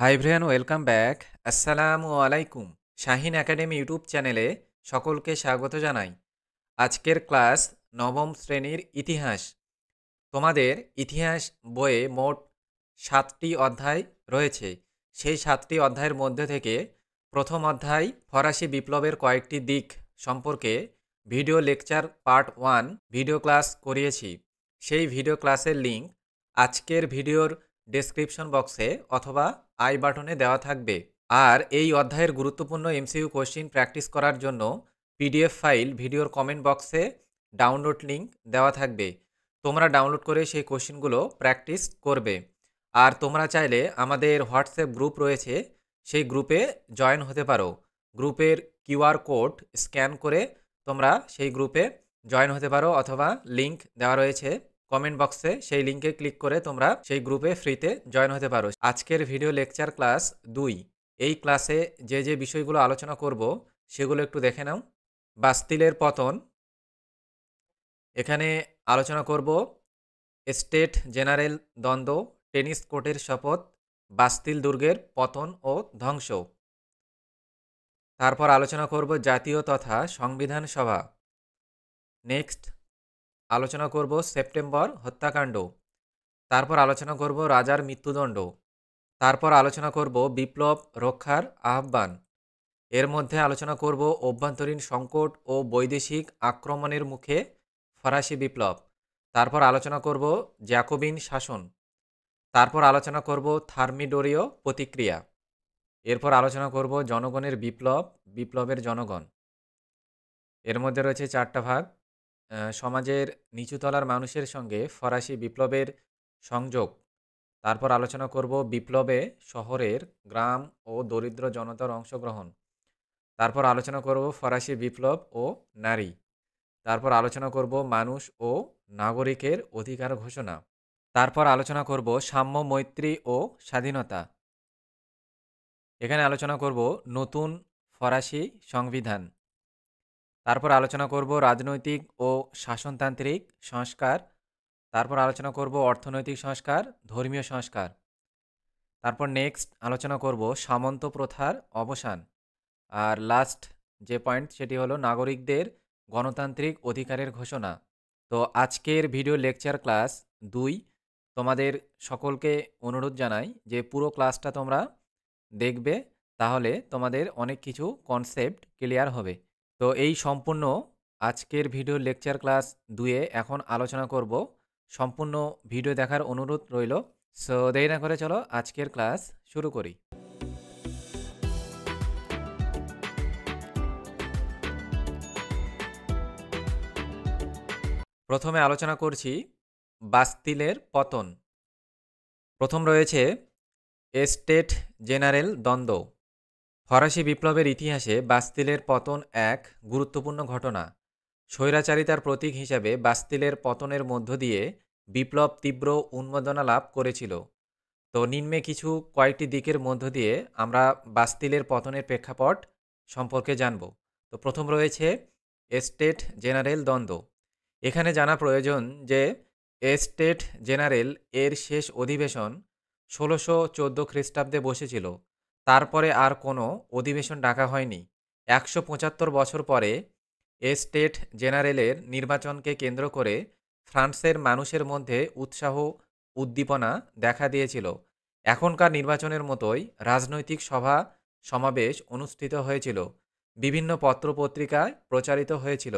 High ভ্রিয়ান, welcome back. আসসালামু আলাইকুম। Shahin academy YouTube চ্যানেলে সকলকে স্বাগত জানাই। আজকের ক্লাস নবম শ্রেণীর ইতিহাস। তোমাদের ইতিহাস বইয়ে মোট 7টি অধ্যায় রয়েছে। সেই 7টি অধ্যায়ের মধ্যে থেকে প্রথম অধ্যায় ফরাসি বিপ্লবের কয়েকটি দিক সম্পর্কে video lecture part 1 video class করিয়েছি। সেই ভিডিও ক্লাসের লিঙ্ক আজকের ভিডিওর ডেসক্রিপশন বক্সে অথবা আই বাটনে দেওয়া থাকবে। আর এই অধ্যায়ের গুরুত্বপূর্ণ এমসিকিউ কোশ্চিন প্র্যাকটিস করার জন্য পিডিএফ ফাইল ভিডিওর কমেন্ট বক্সে ডাউনলোড লিঙ্ক দেওয়া থাকবে। তোমরা ডাউনলোড করে সেই কোশ্চেনগুলো প্র্যাকটিস করবে। আর তোমরা চাইলে আমাদের হোয়াটসঅ্যাপ গ্রুপ রয়েছে, সেই গ্রুপে জয়েন হতে পারো। গ্রুপের কিউআর কোড স্ক্যান করে তোমরা সেই গ্রুপে জয়েন হতে পারো, অথবা লিঙ্ক দেওয়া রয়েছে কমেন্ট বক্সে, সেই লিঙ্কে ক্লিক করে তোমরা সেই গ্রুপে ফ্রিতে জয়েন হতে পারো। আজকের ভিডিও লেকচার ক্লাস 2। এই ক্লাসে যে যে বিষয়গুলো আলোচনা করব সেগুলো একটু দেখে নাও। বাস্তিলের পতন, এখানে আলোচনা করব স্টেট জেনারেল দ্বন্দ্ব, টেনিস কোর্টের শপথ, বাস্তিল দুর্গের পতন ও ধ্বংস। তারপর আলোচনা করব জাতীয় তথা সংবিধান সভা। নেক্সট আলোচনা করব সেপ্টেম্বর হত্যাকাণ্ড। তারপর আলোচনা করব রাজার মৃত্যুদণ্ড। তারপর আলোচনা করব বিপ্লব রক্ষার আহ্বান। এর মধ্যে আলোচনা করব অভ্যন্তরীণ সংকট ও বৈদেশিক আক্রমণের মুখে ফরাসি বিপ্লব। তারপর আলোচনা করব জ্যাকোবিন শাসন। তারপর আলোচনা করব থার্মিডোরীয় প্রতিক্রিয়া। এরপর আলোচনা করব জনগণের বিপ্লব, বিপ্লবের জনগণ। এর মধ্যে রয়েছে 4টা ভাগ। সমাজের নিচুতলার মানুষের সঙ্গে ফরাসি বিপ্লবের সংযোগ। তারপর আলোচনা করব বিপ্লবে শহরের, গ্রাম ও দরিদ্র জনতার অংশগ্রহণ। তারপর আলোচনা করব ফরাসি বিপ্লব ও নারী। তারপর আলোচনা করব মানুষ ও নাগরিকের অধিকার ঘোষণা। তারপর আলোচনা করব সাম্য, মৈত্রী ও স্বাধীনতা। এখানে আলোচনা করব নতুন ফরাসি সংবিধান। তারপর আলোচনা করব রাজনৈতিক ও শাসনতান্ত্রিক সংস্কার। তারপর আলোচনা করব অর্থনৈতিক সংস্কার, ধর্মীয় সংস্কার। তারপর নেক্সট আলোচনা করব সামন্ত প্রথার অবসান। আর লাস্ট যে পয়েন্ট সেটি হলো নাগরিকদের গণতান্ত্রিক অধিকারের ঘোষণা। তো আজকের ভিডিও লেকচার ক্লাস 2 তোমাদের সকলকে অনুরোধ জানাই যে পুরো ক্লাসটা তোমরা দেখবে, তাহলে তোমাদের অনেক কিছু কনসেপ্ট ক্লিয়ার হবে। তো এই সম্পূর্ণ আজকের ভিডিও লেকচার ক্লাস 2-এ এখন আলোচনা করব। সম্পূর্ণ ভিডিও দেখার অনুরোধ রইল। সো দেরি না করে চলো আজকের ক্লাস শুরু করি। প্রথমে আলোচনা করছি বাস্তিলের পতন। প্রথম রয়েছে স্টেট জেনারেল দ্বন্দ্ব। ফরাসি বিপ্লবের ইতিহাসে বাস্তিলের পতন এক গুরুত্বপূর্ণ ঘটনা। স্বৈরাচারিতার প্রতীক হিসাবে বাস্তিলের পতনের মধ্য দিয়ে বিপ্লব তীব্র উন্মাদনা লাভ করেছিল। তো নিম্নে কিছু কয়েকটি দিকের মধ্য দিয়ে আমরা বাস্তিলের পতনের প্রেক্ষাপট সম্পর্কে জানব। তো প্রথম রয়েছে স্টেট জেনারেল দ্বন্দ্ব। এখানে জানা প্রয়োজন যে স্টেট জেনারেল এর শেষ অধিবেশন 1614 খ্রিস্টাব্দে বসেছিল। তারপরে আর কোনো অধিবেশন ডাকা হয়নি। 175 বছর পরে স্টেট জেনারেলের নির্বাচনকে কেন্দ্র করে ফ্রান্সের মানুষের মধ্যে উৎসাহ উদ্দীপনা দেখা দিয়েছিল। এখনকার নির্বাচনের মতোই রাজনৈতিক সভা সমাবেশ অনুষ্ঠিত হয়েছিল, বিভিন্ন পত্রপত্রিকায় প্রচারিত হয়েছিল।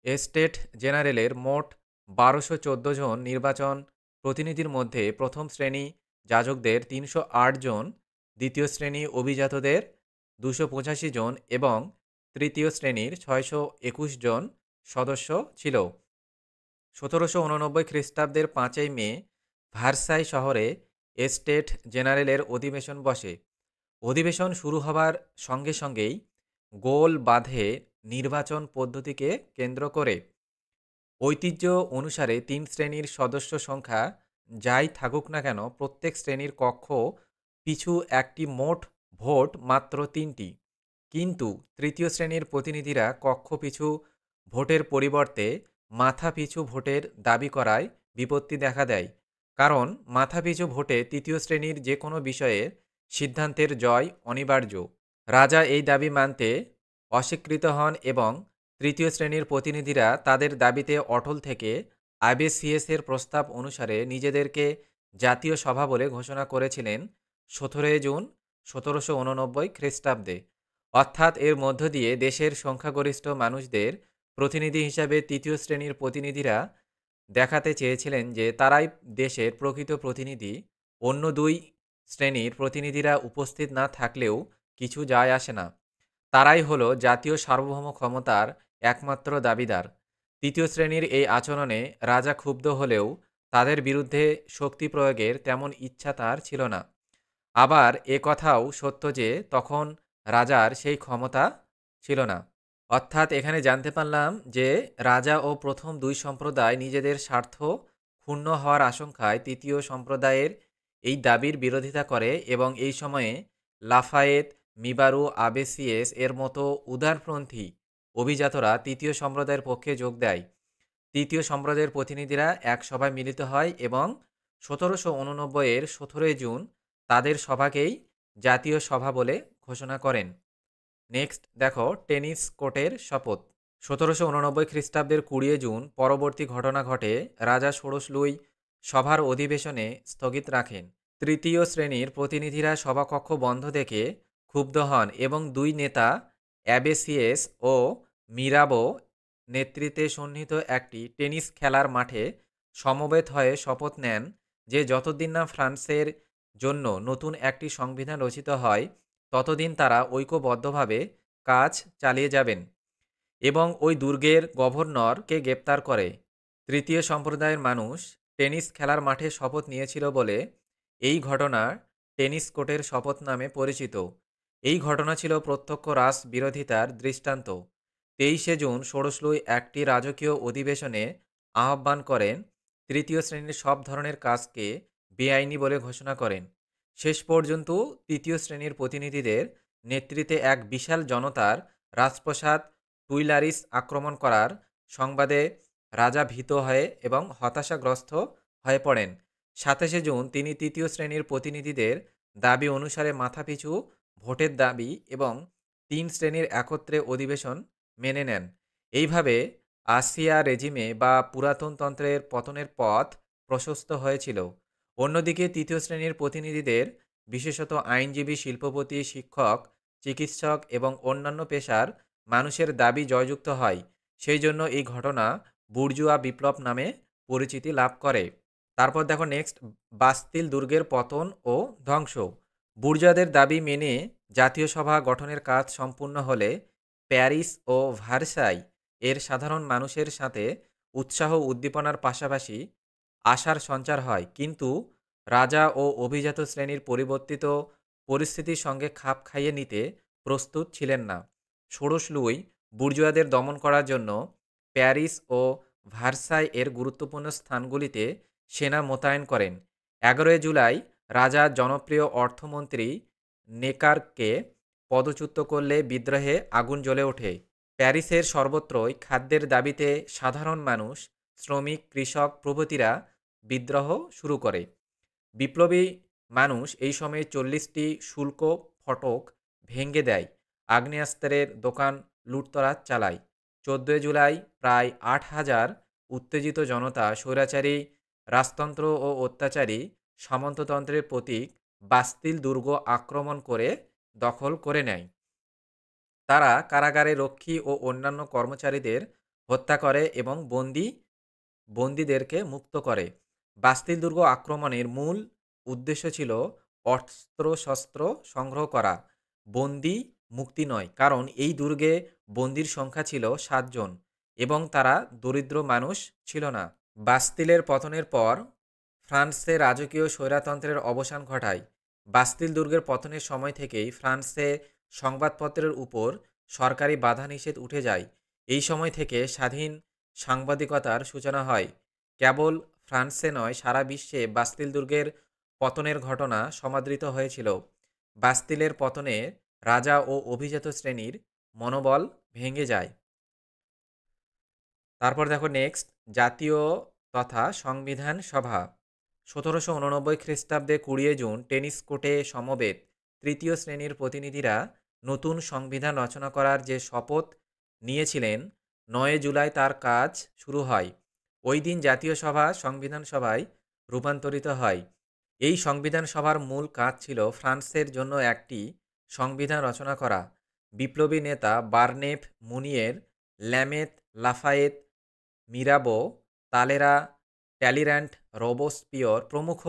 স্টেট জেনারেলের মোট 1214 জন নির্বাচন প্রতিনিধির মধ্যে প্রথম শ্রেণী যাজকদের 308 জন, দ্বিতীয় শ্রেণী অভিজাতদের 285 জন এবং তৃতীয় শ্রেণীর 621 জন সদস্য ছিল। 1789 খ্রিস্টাব্দের 5ই মে ভার্সাই শহরে স্টেট জেনারেলের অধিবেশন বসে। অধিবেশন শুরু হবার সঙ্গে সঙ্গেই গোল বাঁধে নির্বাচন পদ্ধতিকে কেন্দ্র করে। ঐতিহ্য অনুসারে 3 শ্রেণীর সদস্য সংখ্যা যাই থাকুক না কেন, প্রত্যেক শ্রেণীর কক্ষ পিছু একটি মোট ভোট মাত্র 3টি। কিন্তু তৃতীয় শ্রেণীর প্রতিনিধিরা কক্ষ পিছু ভোটের পরিবর্তে মাথা পিছু ভোটের দাবি করায় বিপত্তি দেখা দেয়। কারণ মাথা পিছু ভোটে তৃতীয় শ্রেণীর যে কোনো বিষয়ে সিদ্ধান্তের জয় অনিবার্য। রাজা এই দাবি মানতে অস্বীকৃত হন এবং তৃতীয় শ্রেণীর প্রতিনিধিরা তাদের দাবিতে অটল থেকে আইবিসিএস এর প্রস্তাব অনুসারে নিজেদেরকে জাতীয় সভা বলে ঘোষণা করেছিলেন ১৭ জুন ১৭৮৯ খ্রিস্টাব্দে। অর্থাৎ এর মধ্য দিয়ে দেশের সংখ্যাগরিষ্ঠ মানুষদের প্রতিনিধি হিসাবে তৃতীয় শ্রেণীর প্রতিনিধিরা দেখাতে চেয়েছিলেন যে তারাই দেশের প্রকৃত প্রতিনিধি। অন্য দুই শ্রেণীর প্রতিনিধিরা উপস্থিত না থাকলেও কিছু যায় আসে না, তারাই হলো জাতীয় সার্বভৌম ক্ষমতার একমাত্র দাবিদার। তৃতীয় শ্রেণীর এই আচরণে রাজা ক্ষুব্ধ হলেও তাদের বিরুদ্ধে শক্তি প্রয়োগের তেমন ইচ্ছা তার ছিল না। আবার এ কথাও সত্য যে তখন রাজার সেই ক্ষমতা ছিল না। অর্থাৎ এখানে জানতে পারলাম যে রাজা ও প্রথম দুই সম্প্রদায় নিজেদের স্বার্থ ক্ষুণ্ণ হওয়ার আশঙ্কায় তৃতীয় সম্প্রদায়ের এই দাবির বিরোধিতা করে এবং এই সময়ে লাফায়েত, মিবারু, আবেসিয়েস এর মতো উদারপন্থী অভিজাতরা তৃতীয় সম্প্রদায়ের পক্ষে যোগ দেয়। তৃতীয় সম্প্রদায়ের প্রতিনিধিরা এক সভায় মিলিত হয় এবং ১৭৮৯ এর ১৭ জুন তাদের সভাকেই জাতীয় সভা বলে ঘোষণা করেন। নেক্সট দেখো টেনিস কোর্টের শপথ। ১৭৮৯ খ্রিস্টাব্দের ২০ জুন পরবর্তী ঘটনা ঘটে। রাজা ষোড়শ লুই সভার অধিবেশনে স্থগিত রাখেন। তৃতীয় শ্রেণীর প্রতিনিধিরা সভাকক্ষ বন্ধ দেখে ক্ষুব্ধ হন এবং দুই নেতা অ্যাবেসিয়েস ও মিরাবো নেতৃত্বে সন্নিহিত একটি টেনিস খেলার মাঠে সমবেত হয়ে শপথ নেন যে যতদিন না ফ্রান্সের জন্য নতুন একটি সংবিধান রচিত হয় ততদিন তারা ঐক্যবদ্ধভাবে কাজ চালিয়ে যাবেন এবং ওই দুর্গের গভর্নরকে গ্রেপ্তার করে। তৃতীয় সম্প্রদায়ের মানুষ টেনিস খেলার মাঠে শপথ নিয়েছিল বলে এই ঘটনা টেনিস কোর্টের শপথ নামে পরিচিত। এই ঘটনা ছিল প্রত্যক্ষ রাজ বিরোধিতার দৃষ্টান্ত। ২৩ জুন ষোড়শ লুই একটি রাজকীয় অধিবেশনে আহ্বান করেন, তৃতীয় শ্রেণীর সব ধরনের কাজকে বেআইনি বলে ঘোষণা করেন। শেষ পর্যন্ত তৃতীয় শ্রেণীর প্রতিনিধিদের নেতৃত্বে এক বিশাল জনতার রাজপ্রাসাদ টুইলারিস আক্রমণ করার সংবাদে রাজা ভীত হয়ে এবং হতাশাগ্রস্ত হয়ে পড়েন। ২৭ জুন তিনি তৃতীয় শ্রেণীর প্রতিনিধিদের দাবি অনুসারে মাথাপিছু ভোটের দাবি এবং ৩ শ্রেণীর একত্রে অধিবেশন মেনে নেন। এইভাবে আসিয়া রেজিমে বা পুরাতনতন্ত্রের পতনের পথ প্রশস্ত হয়েছিল। অন্যদিকে তৃতীয় শ্রেণীর প্রতিনিধিদের, বিশেষত আইনজীবী, শিল্পপতি, শিক্ষক, চিকিৎসক এবং অন্যান্য পেশার মানুষের দাবি জয়যুক্ত হয়। সেই জন্য এই ঘটনা বুর্জুয়া বিপ্লব নামে পরিচিতি লাভ করে। তারপর দেখো নেক্সট, বাস্তিল দুর্গের পতন ও ধ্বংস। বুর্জুয়াদের দাবি মেনে জাতীয় সভা গঠনের কাজ সম্পূর্ণ হলে প্যারিস ও ভার্সাই এর সাধারণ মানুষের সাথে উৎসাহ উদ্দীপনার পাশাপাশি আশার সঞ্চার হয়, কিন্তু রাজা ও অভিজাত শ্রেণীর পরিবর্তিত পরিস্থিতির সঙ্গে খাপ খাইয়ে নিতে প্রস্তুত ছিলেন না। ষোড়শ লুই বুর্জুয়াদের দমন করার জন্য প্যারিস ও ভার্সাই এর গুরুত্বপূর্ণ স্থানগুলিতে সেনা মোতায়েন করেন। ১১ জুলাই রাজা জনপ্রিয় অর্থমন্ত্রী নেকারকে পদচ্যুত করলে বিদ্রোহে আগুন জ্বলে ওঠে। প্যারিসের সর্বত্রই খাদ্যের দাবিতে সাধারণ মানুষ, শ্রমিক, কৃষক প্রভৃতিরা বিদ্রোহ শুরু করে। বিপ্লবী মানুষ এই সময়ে ৪০টি শুল্ক ফটক ভেঙে দেয়, আগ্নেয়াস্ত্রের দোকান লুটতরাজ চালায়। ১৪ জুলাই প্রায় ৮,০০০ উত্তেজিত জনতা স্বৈরাচারী রাজতন্ত্র ও অত্যাচারী সামন্ততন্ত্রের প্রতীক বাস্তিল দুর্গ আক্রমণ করে দখল করে নেয়। তারা কারাগারে রক্ষী ও অন্যান্য কর্মচারীদের হত্যা করে এবং বন্দীদেরকে মুক্ত করে। বাস্তিল দুর্গ আক্রমণের মূল উদ্দেশ্য ছিল অস্ত্রশস্ত্র সংগ্রহ করা, বন্দী মুক্তি নয়, কারণ এই দুর্গে বন্দীর সংখ্যা ছিল ৭ জন এবং তারা দরিদ্র মানুষ ছিল না। বাস্তিলের পতনের পর ফ্রান্সে রাজকীয় স্বৈরতন্ত্রের অবসান ঘটায়। বাস্তিল দুর্গের পতনের সময় থেকেই ফ্রান্সে সংবাদপত্রের উপর সরকারি বাধা নিষেধ উঠে যায়। এই সময় থেকে স্বাধীন সাংবাদিকতার সূচনা হয়। কেবল ফ্রান্সে নয়, সারা বিশ্বে বাস্তিল দুর্গের পতনের ঘটনা সমাদৃত হয়েছিল। বাস্তিলের পতনে রাজা ও অভিজাত শ্রেণীর মনোবল ভেঙে যায়। তারপর দেখো নেক্সট, জাতীয় তথা সংবিধান সভা। ১৭৮৯ খ্রিস্টাব্দে ২০ জুন টেনিস কোর্টে সমবেত তৃতীয় শ্রেণীর প্রতিনিধিরা নতুন সংবিধান রচনা করার যে শপথ নিয়েছিলেন, ৯ জুলাই তার কাজ শুরু হয়। ওই দিন জাতীয় সভা সংবিধান সভায় রূপান্তরিত হয়। এই সংবিধান সভার মূল কাজ ছিল ফ্রান্সের জন্য একটি সংবিধান রচনা করা। বিপ্লবী নেতা বার্নেভ মুনিয়ের, ল্যামেথ, লাফায়েত, মিরাবো, তালেরা, ট্যালির্যান্ট, রোবস্পিয়র প্রমুখ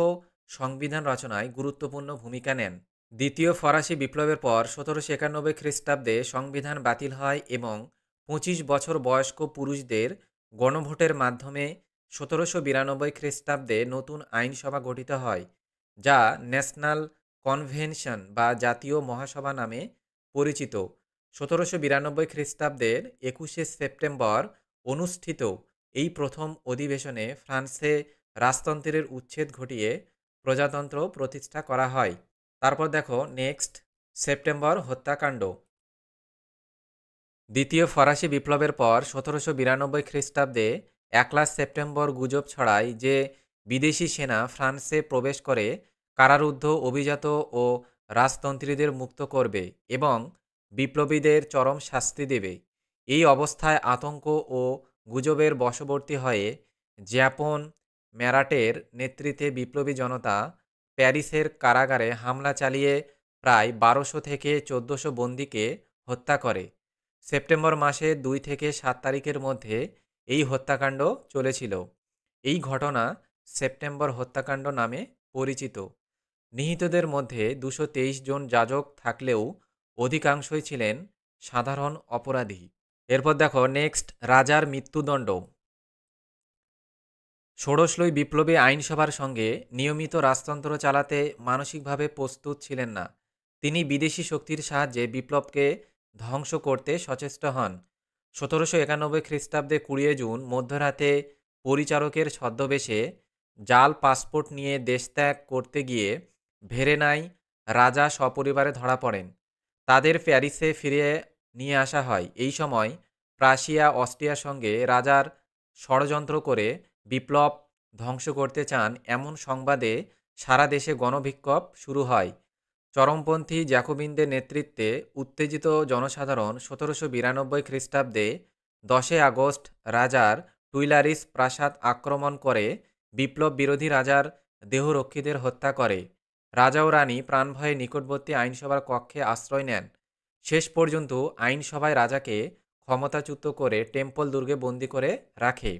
সংবিধান রচনায় গুরুত্বপূর্ণ ভূমিকা নেন। দ্বিতীয় ফরাসি বিপ্লবের পর ১৭৯১ খ্রিস্টাব্দে সংবিধান বাতিল হয় এবং ২৫ বছর বয়স্ক পুরুষদের গণভোটের মাধ্যমে ১৭৯২ খ্রিস্টাব্দে নতুন আইনসভা গঠিত হয়, যা ন্যাশনাল কনভেনশন বা জাতীয় মহাসভা নামে পরিচিত। ১৭৯২ খ্রিস্টাব্দের ২১শে সেপ্টেম্বর অনুষ্ঠিত এই প্রথম অধিবেশনে ফ্রান্সে রাজতন্ত্রের উচ্ছেদ ঘটিয়ে প্রজাতন্ত্র প্রতিষ্ঠা করা হয়। তারপর দেখো নেক্সট, সেপ্টেম্বর হত্যাকাণ্ড। দ্বিতীয় ফরাসি বিপ্লবের পর ১৭৯২ খ্রিস্টাব্দে ১লা সেপ্টেম্বর গুজব ছড়ায় যে বিদেশি সেনা ফ্রান্সে প্রবেশ করে কারারুদ্ধ, অভিজাত ও রাজতন্ত্রীদের মুক্ত করবে এবং বিপ্লবীদের চরম শাস্তি দেবে। এই অবস্থায় আতঙ্ক ও গুজবের বশবর্তী হয়ে জ্যাপন ম্যারাটের নেতৃত্বে বিপ্লবী জনতা প্যারিসের কারাগারে হামলা চালিয়ে প্রায় ১২০০ থেকে ১৪০০ বন্দীকে হত্যা করে। সেপ্টেম্বর মাসে ২ থেকে ৭ তারিখের মধ্যে এই হত্যাকাণ্ড চলেছিল। এই ঘটনা সেপ্টেম্বর হত্যাকাণ্ড নামে পরিচিত। নিহতদের মধ্যে ২২৩ জন যাজক থাকলেও অধিকাংশই ছিলেন সাধারণ অপরাধী। এরপর দেখো নেক্সট, রাজার মৃত্যুদণ্ড। ষোড়শলই বিপ্লবী আইনসভার সঙ্গে নিয়মিত রাজতন্ত্র চালাতে মানসিকভাবে প্রস্তুত ছিলেন না। তিনি বিদেশি শক্তির সাহায্যে বিপ্লবকে ধ্বংস করতে সচেষ্ট হন। ১৭৯১ খ্রিস্টাব্দে ২০ জুন মধ্যরাতে পরিচারকের ছদ্মবেশে জাল পাসপোর্ট নিয়ে দেশত্যাগ করতে গিয়ে ভেরেনায় রাজা সপরিবারে ধরা পড়েন। তাদের প্যারিসে ফিরিয়ে নিয়ে আসা হয়। এই সময় প্রাশিয়া, অস্ট্রিয়ার সঙ্গে রাজার ষড়যন্ত্র করে বিপ্লব ধ্বংস করতে চান এমন সংবাদে সারা দেশে গণবিক্ষোভ শুরু হয়। চরমপন্থী জ্যাকোবিনদের নেতৃত্বে উত্তেজিত জনসাধারণ ১৭৯২ খ্রিস্টাব্দে ১০ আগস্ট রাজার টুইলারিস প্রাসাদ আক্রমণ করে বিপ্লব বিরোধী রাজার দেহরক্ষীদের হত্যা করে। রাজা ও রানী প্রাণভয়ে নিকটবর্তী আইনসভার কক্ষে আশ্রয় নেন। শেষ পর্যন্ত আইনসভায় রাজাকে ক্ষমতাচ্যুত করে টেম্পল দুর্গে বন্দী করে রাখে।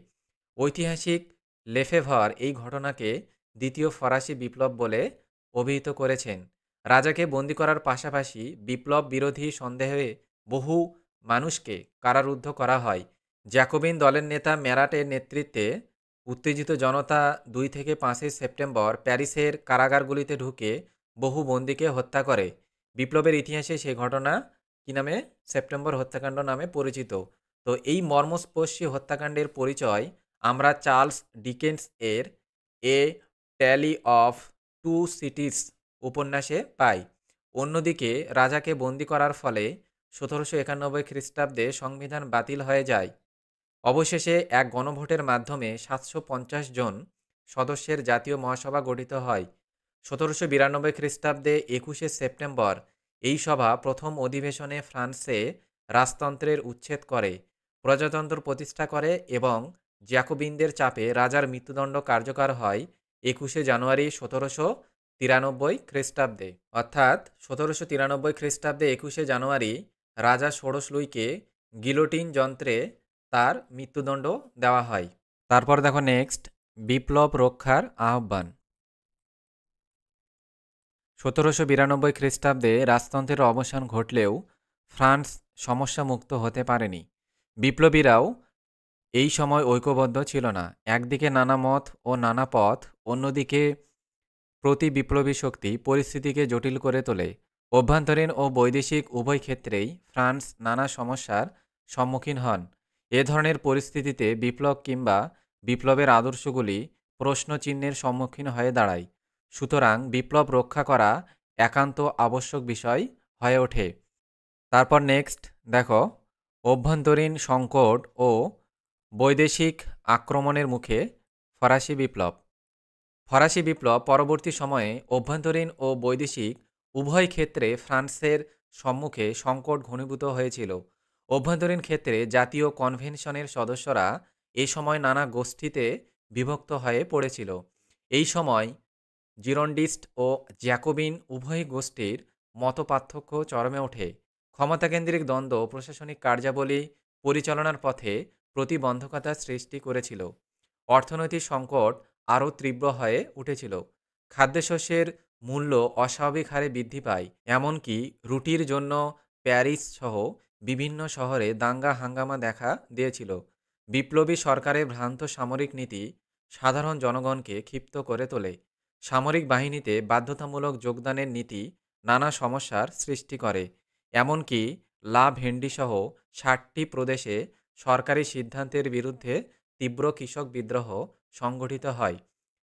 ঐতিহাসিক লেফেভার এই ঘটনাকে দ্বিতীয় ফরাসি বিপ্লব বলে অভিহিত করেছেন। রাজাকে বন্দী করার পাশাপাশি বিপ্লব বিরোধী সন্দেহে বহু মানুষকে কারারুদ্ধ করা হয়। জ্যাকোবিন দলের নেতা ম্যারাটের নেতৃত্বে উত্তেজিত জনতা ২ থেকে ৫ই সেপ্টেম্বর প্যারিসের কারাগারগুলিতে ঢুকে বহু বন্দীকে হত্যা করে। বিপ্লবের ইতিহাসে সেই ঘটনা কী নামে? সেপ্টেম্বর হত্যাকাণ্ড নামে পরিচিত। তো এই মর্মস্পর্শী হত্যাকাণ্ডের পরিচয় আমরা চার্লস ডিকেন্স এর এ ট্যালি অফ টু সিটিস উপন্যাসে পাই। অন্যদিকে রাজাকে বন্দী করার ফলে ১৭৯১ খ্রিস্টাব্দে সংবিধান বাতিল হয়ে যায়। অবশেষে এক গণভোটের মাধ্যমে ৭৫০ জন সদস্যের জাতীয় মহাসভা গঠিত হয়। ১৭৯২ খ্রিস্টাব্দে ২১শে সেপ্টেম্বর এই সভা প্রথম অধিবেশনে ফ্রান্সে রাজতন্ত্রের উচ্ছেদ করে, প্রজাতন্ত্র প্রতিষ্ঠা করে এবং জ্যাকোবিনদের চাপে রাজার মৃত্যুদণ্ড কার্যকর হয় ২১শে জানুয়ারি ১৭৯৩ খ্রিস্টাব্দে। অর্থাৎ ১৭৯৩ খ্রিস্টাব্দে ২১শে জানুয়ারি রাজা ষোড়শ লুইকে গিলোটিন যন্ত্রে তার মৃত্যুদণ্ড দেওয়া হয়। তারপর দেখো নেক্সট, বিপ্লব রক্ষার আহ্বান। ১৭৯২ খ্রিস্টাব্দে রাজতন্ত্রের অবসান ঘটলেও ফ্রান্স সমস্যামুক্ত হতে পারেনি। বিপ্লবীরাও এই সময় ঐক্যবদ্ধ ছিল না। একদিকে নানা মত ও নানা পথ, অন্যদিকে প্রতি বিপ্লবী শক্তি পরিস্থিতিকে জটিল করে তোলে। অভ্যন্তরীণ ও বৈদেশিক উভয় ক্ষেত্রেই ফ্রান্স নানা সমস্যার সম্মুখীন হন। এ ধরনের পরিস্থিতিতে বিপ্লব কিংবা বিপ্লবের আদর্শগুলি প্রশ্নচিহ্নের সম্মুখীন হয়ে দাঁড়ায়। সুতরাং বিপ্লব রক্ষা করা একান্ত আবশ্যক বিষয় হয়ে ওঠে। তারপর নেক্সট দেখো, অভ্যন্তরীণ সংকট ও বৈদেশিক আক্রমণের মুখে ফরাসি বিপ্লব। ফরাসি বিপ্লব পরবর্তী সময়ে অভ্যন্তরীণ ও বৈদেশিক উভয় ক্ষেত্রে ফ্রান্সের সম্মুখে সংকট ঘনীভূত হয়েছিল। অভ্যন্তরীণ ক্ষেত্রে জাতীয় কনভেনশনের সদস্যরা এ সময় নানা গোষ্ঠীতে বিভক্ত হয়ে পড়েছিল। এই সময় জিরন্ডিস্ট ও জ্যাকোবিন উভয় গোষ্ঠীর মতপার্থক্য চরমে ওঠে। ক্ষমতাকেন্দ্রিক দ্বন্দ্ব প্রশাসনিক কার্যাবলী পরিচালনার পথে প্রতিবন্ধকতা সৃষ্টি করেছিল। অর্থনৈতিক সংকট আরও তীব্র হয়ে উঠেছিল। খাদ্যশস্যের মূল্য অস্বাভাবিক হারে বৃদ্ধি পায়, এমনকি রুটির জন্য প্যারিস সহ বিভিন্ন শহরে দাঙ্গা হাঙ্গামা দেখা দিয়েছিল। বিপ্লবী সরকারের ভ্রান্ত সামরিক নীতি সাধারণ জনগণকে ক্ষিপ্ত করে তোলে। সামরিক বাহিনীতে বাধ্যতামূলক যোগদানের নীতি নানা সমস্যার সৃষ্টি করে, এমনকি লা ভেন্ডিসহ ৬০টি প্রদেশে সরকারি সিদ্ধান্তের বিরুদ্ধে তীব্র কৃষক বিদ্রোহ সংগঠিত হয়।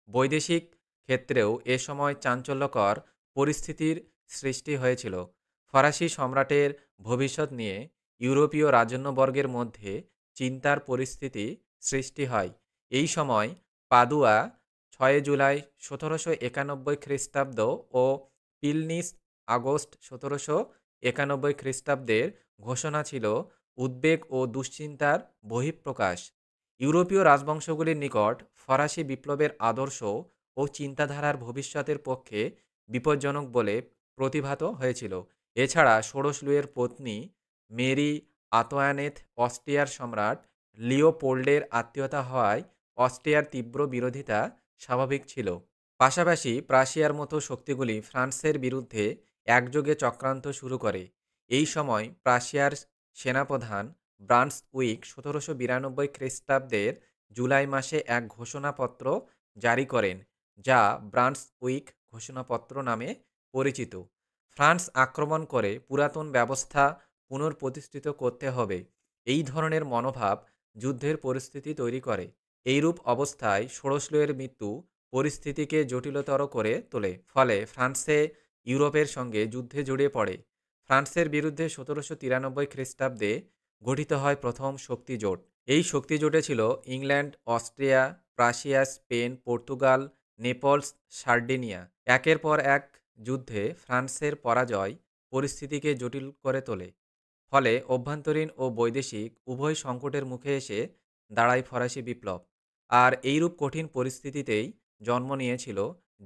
বৈদেশিক ক্ষেত্রেও এ সময় চাঞ্চল্যকর পরিস্থিতির সৃষ্টি হয়েছিল। ফরাসি সম্রাটের ভবিষ্যৎ নিয়ে ইউরোপীয় রাজন্যবর্গের মধ্যে চিন্তার পরিস্থিতি সৃষ্টি হয়। এই সময় পাদুয়া ৬ জুলাই ১৭৯১ খ্রিস্টাব্দ ও পিলনিস আগস্ট ১৭৯১ খ্রিস্টাব্দের ঘোষণা ছিল উদ্বেগ ও দুশ্চিন্তার বহিঃপ্রকাশ। ইউরোপীয় রাজবংশগুলির নিকট ফরাসি বিপ্লবের আদর্শ ও চিন্তাধারার ভবিষ্যতের পক্ষে বিপজ্জনক বলে প্রতিভাত হয়েছিল। এছাড়া ষোড়শ লুইয়ের পত্নী মেরি আতোয়ানেত অস্ট্রিয়ার সম্রাট লিওপোল্ডের আত্মীয়তা হওয়ায় অস্ট্রিয়ার তীব্র বিরোধিতা স্বাভাবিক ছিল। পাশাপাশি প্রাশিয়ার মতো শক্তিগুলি ফ্রান্সের বিরুদ্ধে একযোগে চক্রান্ত শুরু করে। এই সময় প্রাশিয়ার সেনাপ্রধান ব্রান্সউইক ১৭৯২ খ্রিস্টাব্দের জুলাই মাসে এক ঘোষণাপত্র জারি করেন, যা ব্রান্সউইক ঘোষণাপত্র নামে পরিচিত। ফ্রান্স আক্রমণ করে পুরাতন ব্যবস্থা পুনঃপ্রতিষ্ঠিত করতে হবে, এই ধরনের মনোভাব যুদ্ধের পরিস্থিতি তৈরি করে। এইরূপ অবস্থায় ষোড়শ লুইয়ের মৃত্যু পরিস্থিতিকে জটিলতর করে তোলে। ফলে ফ্রান্সে ইউরোপের সঙ্গে যুদ্ধে জড়িয়ে পড়ে। ফ্রান্সের বিরুদ্ধে ১৭৯৩ খ্রিস্টাব্দে গঠিত হয় প্রথম শক্তি জোট। এই শক্তি জোটে ছিল England, Austria, Prussia, Spain, Portugal, Naples, Sardinia. একের পর এক যুদ্ধে ফ্রান্সের পরাজয় পরিস্থিতিকে জটিল করে তোলে। ফলে অভ্যন্তরীণ ও বৈদেশিক উভয় সংকটের মুখে এসে দাঁড়ায় ফরাসি বিপ্লব। আর এইরূপ কঠিন পরিস্থিতিতেই জন্ম নিয়েছিল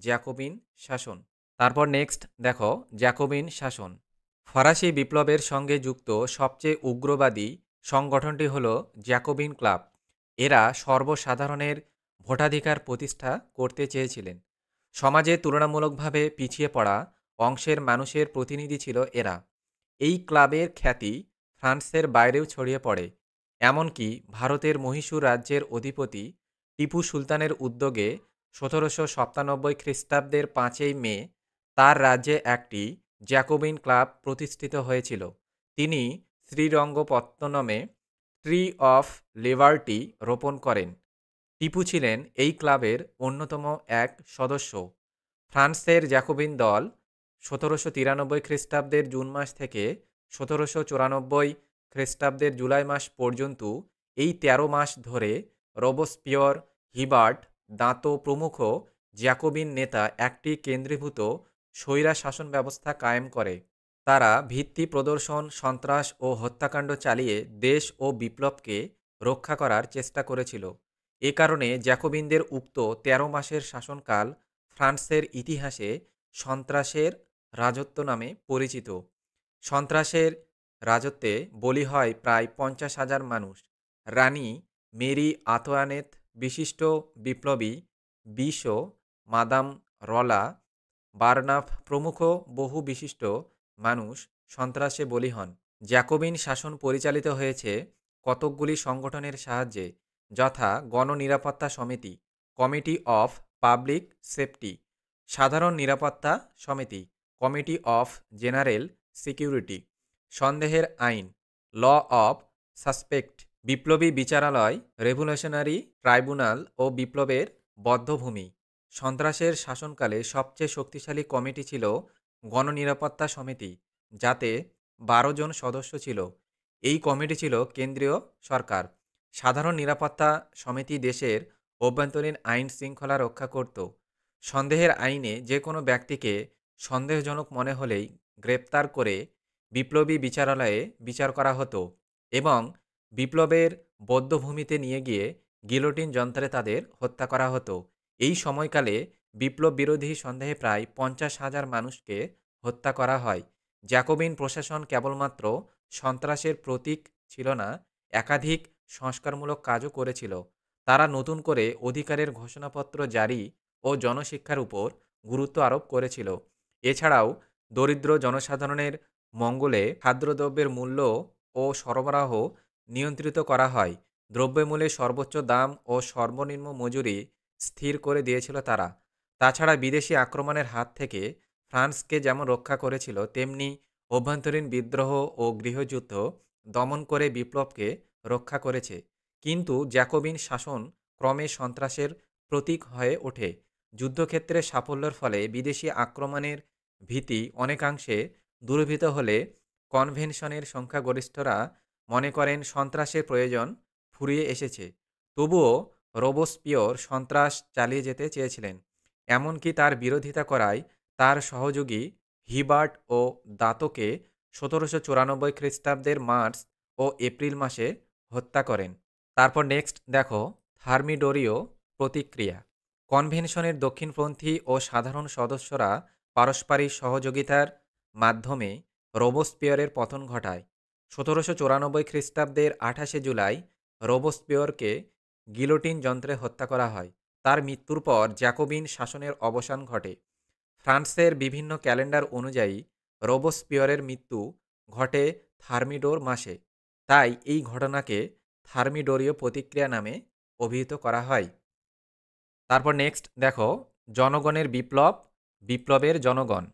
জ্যাকোবিন শাসন। তারপর নেক্সট দেখো জ্যাকোবিন শাসন। ফরাসি বিপ্লবের সঙ্গে যুক্ত সবচেয়ে উগ্রবাদী সংগঠনটি হল জ্যাকোবিন ক্লাব। এরা সর্বসাধারণের ভোটাধিকার প্রতিষ্ঠা করতে চেয়েছিলেন। সমাজে তুলনামূলকভাবে পিছিয়ে পড়া অংশের মানুষের প্রতিনিধি ছিল এরা। এই ক্লাবের খ্যাতি ফ্রান্সের বাইরেও ছড়িয়ে পড়ে। এমনকি ভারতের মহীশূর রাজ্যের অধিপতি টিপু সুলতানের উদ্যোগে ১৭৯৭ খ্রিস্টাব্দের ৫ই মে তার রাজ্যে একটি জ্যাকোবিন ক্লাব প্রতিষ্ঠিত হয়েছিল। তিনি শ্রীরঙ্গপত্তনমে ট্রি অফ লিবার্টি রোপণ করেন। টিপু ছিলেন এই ক্লাবের অন্যতম এক সদস্য। ফ্রান্সের জ্যাকোবিন দল ১৭৯৩ খ্রিস্টাব্দের জুন মাস থেকে ১৭৯৪ খ্রিস্টাব্দের জুলাই মাস পর্যন্ত এই ১৩ মাস ধরে রোবস্পিয়র, হিবার্ট, দাঁতো প্রমুখ জ্যাকোবিন নেতা একটি কেন্দ্রীভূত স্বৈরা শাসন ব্যবস্থা কায়েম করে। তারা ভিত্তি প্রদর্শন, সন্ত্রাস ও হত্যাকাণ্ড চালিয়ে দেশ ও বিপ্লবকে রক্ষা করার চেষ্টা করেছিল। এ কারণে জ্যাকোবিনদের উক্ত ১৩ মাসের শাসনকাল ফ্রান্সের ইতিহাসে সন্ত্রাসের রাজত্ব নামে পরিচিত। সন্ত্রাসের রাজত্বে বলি হয় প্রায় ৫০,০০০ মানুষ। রানী মেরি আতোয়ানেত, বিশিষ্ট বিপ্লবী বিশো, মাদাম রলা, বার্নাফ প্রমুখ বহু বিশিষ্ট মানুষ সন্ত্রাসে বলি হন। জ্যাকোবিন শাসন পরিচালিত হয়েছে কতকগুলি সংগঠনের সাহায্যে, যথা গণনিরাপত্তা সমিতি, কমিটি অফ পাবলিক সেফটি, সাধারণ নিরাপত্তা সমিতি, কমিটি অফ জেনারেল সিকিউরিটি, সন্দেহের আইন, ল অফ সাসপেক্ট, বিপ্লবী বিচারালয়, রেভলিউশনারি ট্রাইব্যুনাল ও বিপ্লবের বদ্ধভূমি। সন্ত্রাসের শাসনকালে সবচেয়ে শক্তিশালী কমিটি ছিল গণনিরাপত্তা সমিতি, যাতে ১২ জন সদস্য ছিল। এই কমিটি ছিল কেন্দ্রীয় সরকার। সাধারণ নিরাপত্তা সমিতি দেশের অভ্যন্তরীণ আইন শৃঙ্খলা রক্ষা করত। সন্দেহের আইনে যে কোনো ব্যক্তিকে সন্দেহজনক মনে হলেই গ্রেপ্তার করে বিপ্লবী বিচারালয়ে বিচার করা হতো এবং বিপ্লবের বধ্যভূমিতে নিয়ে গিয়ে গিলোটিন যন্ত্রে তাদের হত্যা করা হতো। এই সময়কালে বিপ্লব বিরোধী সন্দেহে প্রায় 50,000 মানুষকে হত্যা করা হয়। জ্যাকোবিন প্রশাসন কেবলমাত্র সন্ত্রাসের প্রতীক ছিল না, একাধিক সংস্কারমূলক কাজও করেছিল। তারা নতুন করে অধিকারের ঘোষণাপত্র জারি ও জনশিক্ষার উপর গুরুত্ব আরোপ করেছিল। এছাড়াও দরিদ্র জনসাধারণের মঙ্গলে খাদ্যদ্রব্যের মূল্য ও সরবরাহ নিয়ন্ত্রিত করা হয়। দ্রব্যমূল্যের সর্বোচ্চ দাম ও সর্বনিম্ন মজুরি স্থির করে দিয়েছিল তারা। তাছাড়া বিদেশি আক্রমণের হাত থেকে ফ্রান্সকে যেমন রক্ষা করেছিল, তেমনি অভ্যন্তরীণ বিদ্রোহ ও গৃহযুদ্ধ দমন করে বিপ্লবকে রক্ষা করেছে। কিন্তু জ্যাকোবিন শাসন ক্রমে সন্ত্রাসের প্রতীক হয়ে ওঠে। যুদ্ধক্ষেত্রে সাফল্যের ফলে বিদেশি আক্রমণের ভীতি অনেকাংশে দূরীভূত হলে কনভেনশনের সংখ্যাগরিষ্ঠরা মনে করেন সন্ত্রাসের প্রয়োজন ফুরিয়ে এসেছে। তবুও রোবসপিয়র সন্ত্রাস চালিয়ে যেতে চেয়েছিলেন। এমনকি তার বিরোধিতা করায় তার সহযোগী হিবার্ট ও দাঁতোকে 1794 খ্রিস্টাব্দের মার্চ ও এপ্রিল মাসে হত্যা করেন। তারপর নেক্সট দেখো থার্মিডোরীয় প্রতিক্রিয়া। কনভেনশনের দক্ষিণপন্থী ও সাধারণ সদস্যরা পারস্পরিক সহযোগিতার মাধ্যমে রোবসপিয়রের পতন ঘটায়। 1794 খ্রিস্টাব্দের 28শে জুলাই রোবসপিয়রকে গিলোটিন যন্ত্রে হত্যা করা হয়। তার মৃত্যুর পর জ্যাকোবিন শাসনের অবসান ঘটে। ফ্রান্সের বিভিন্ন ক্যালেন্ডার অনুযায়ী রোবসপিয়রের মৃত্যু ঘটে থার্মিডোর মাসে। তাই এই ঘটনাকে থার্মিডোরীয় প্রতিক্রিয়া নামে অভিহিত করা হয়। তারপর নেক্সট দেখো জনগণের বিপ্লব, বিপ্লবের জনগণ।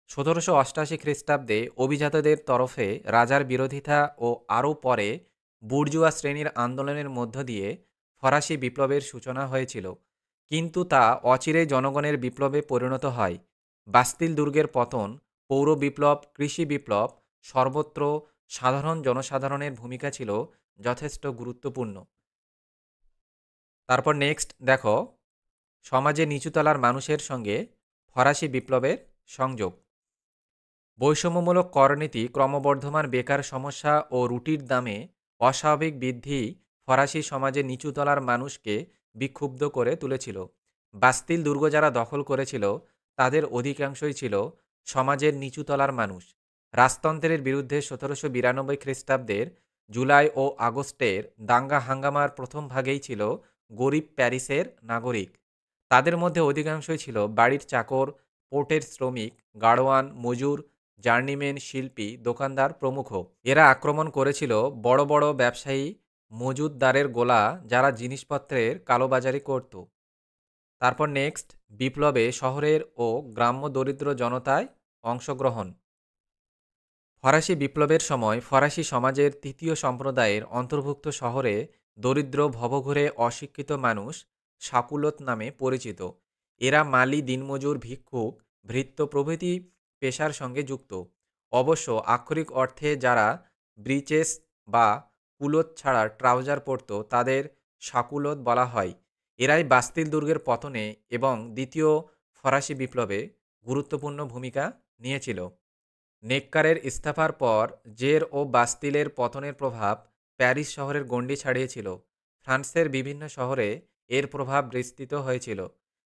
1788 খ্রিস্টাব্দে অভিজাতদের তরফে রাজার বিরোধিতা ও আরও পরে বুর্জুয়া শ্রেণীর আন্দোলনের মধ্য দিয়ে ফরাসি বিপ্লবের সূচনা হয়েছিল, কিন্তু তা অচিরেই জনগণের বিপ্লবে পরিণত হয়। বাস্তিল দুর্গের পতন, পৌর বিপ্লব, কৃষি বিপ্লব, সর্বত্র সাধারণ জনসাধারণের ভূমিকা ছিল যথেষ্ট গুরুত্বপূর্ণ। তারপর নেক্সট দেখো সমাজে নিচুতলার মানুষের সঙ্গে ফরাসি বিপ্লবের সংযোগ। বৈষম্যমূলক করনীতি, ক্রমবর্ধমান বেকার সমস্যা ও রুটির দামে অস্বাভাবিক বৃদ্ধি ফরাসি সমাজে নিচুতলার মানুষকে বিক্ষুব্ধ করে তুলেছিল। বাস্তিল দুর্গ যারা দখল করেছিল তাদের অধিকাংশই ছিল সমাজের নিচুতলার মানুষ। রাজতন্ত্রের বিরুদ্ধে 1792 খ্রিস্টাব্দের জুলাই ও আগস্টের দাঙ্গা হাঙ্গামার প্রথম ভাগেই ছিল গরিব প্যারিসের নাগরিক। তাদের মধ্যে অধিকাংশই ছিল বাড়ির চাকর, পোর্টের শ্রমিক, গাড়োয়ান, মজুর, জার্নিম্যান, শিল্পী, দোকানদার প্রমুখ। এরা আক্রমণ করেছিল বড় বড় ব্যবসায়ী, মজুতদারের গোলা যারা জিনিসপত্রের কালোবাজারি করত। তারপর নেক্সট বিপ্লবে শহরের ও গ্রাম্য দরিদ্র জনতায় অংশগ্রহণ। ফরাসি বিপ্লবের সময় ফরাসি সমাজের তৃতীয় সম্প্রদায়ের অন্তর্ভুক্ত শহরে দরিদ্র ভবঘুরে অশিক্ষিত মানুষ শাকুলত নামে পরিচিত। এরা মালি, দিনমজুর, ভিক্ষুক, ভৃত্য প্রভৃতি পেশার সঙ্গে যুক্ত। অবশ্য আক্ষরিক অর্থে যারা ব্রিচেস বা কুলোত ছাড়া ট্রাউজার পরত তাদের শাকুলত বলা হয়। এরাই বাস্তিল দুর্গের পতনে এবং দ্বিতীয় ফরাসি বিপ্লবে গুরুত্বপূর্ণ ভূমিকা নিয়েছিল। নেক্কারের ইস্তফার পর জের ও বাস্তিলের পতনের প্রভাব প্যারিস শহরের গণ্ডি ছাড়িয়েছিল। ফ্রান্সের বিভিন্ন শহরে এর প্রভাব বিস্তৃত হয়েছিল।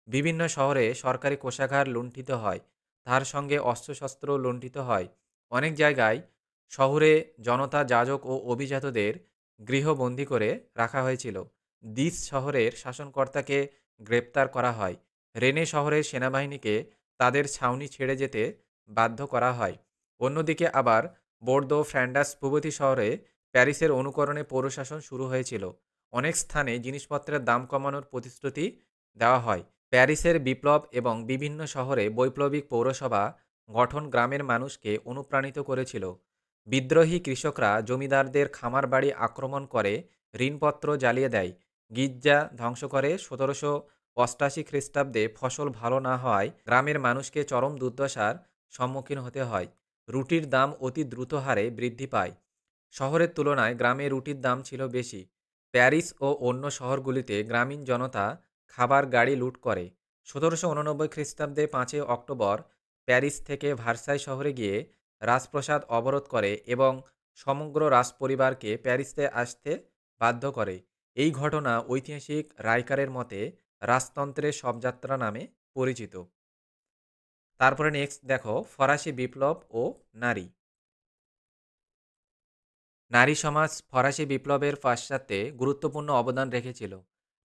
বিভিন্ন শহরে সরকারি কোষাগার লুণ্ঠিত হয়, তার সঙ্গে অস্ত্রশস্ত্র লুণ্ঠিত হয়। অনেক জায়গায় শহরে জনতা, যাজক ও অভিজাতদের গৃহবন্দী করে রাখা হয়েছিল। দিস শহরের শাসনকর্তাকে গ্রেপ্তার করা হয়। রেনে শহরের সেনাবাহিনীকে তাদের ছাউনি ছেড়ে যেতে বাধ্য করা হয়। অন্যদিকে আবার বোর্দো, ফ্ল্যান্ডার্স প্রভৃতি শহরে প্যারিসের অনুকরণে পৌরশাসন শুরু হয়েছিল। অনেক স্থানে জিনিসপত্রের দাম কমানোর প্রতিশ্রুতি দেওয়া হয়। প্যারিসের বিপ্লব এবং বিভিন্ন শহরে বৈপ্লবিক পৌরসভা গঠন গ্রামের মানুষকে অনুপ্রাণিত করেছিল। বিদ্রোহী কৃষকরা জমিদারদের খামার বাড়ি আক্রমণ করে ঋণপত্র জ্বালিয়ে দেয়, গির্জা ধ্বংস করে। 1788 খ্রিস্টাব্দে ফসল ভালো না হওয়ায় গ্রামের মানুষকে চরম দুর্দশার সম্মুখীন হতে হয়। রুটির দাম অতি দ্রুত হারে বৃদ্ধি পায়। শহরের তুলনায় গ্রামে রুটির দাম ছিল বেশি। প্যারিস ও অন্য শহরগুলিতে গ্রামীণ জনতা খাবার গাড়ি লুট করে। 1789 খ্রিস্টাব্দে 5 অক্টোবর প্যারিস থেকে ভার্সাই শহরে গিয়ে রাজপ্রাসাদ অবরোধ করে এবং সমগ্র রাজপরিবারকে প্যারিসে আসতে বাধ্য করে। এই ঘটনা ঐতিহাসিক রাইকারের মতে রাজতন্ত্রের শবযাত্রা নামে পরিচিত। তারপরে নেক্সট দেখো ফরাসি বিপ্লব ও নারী। নারী সমাজ ফরাসি বিপ্লবের পশ্চাতে গুরুত্বপূর্ণ অবদান রেখেছিল।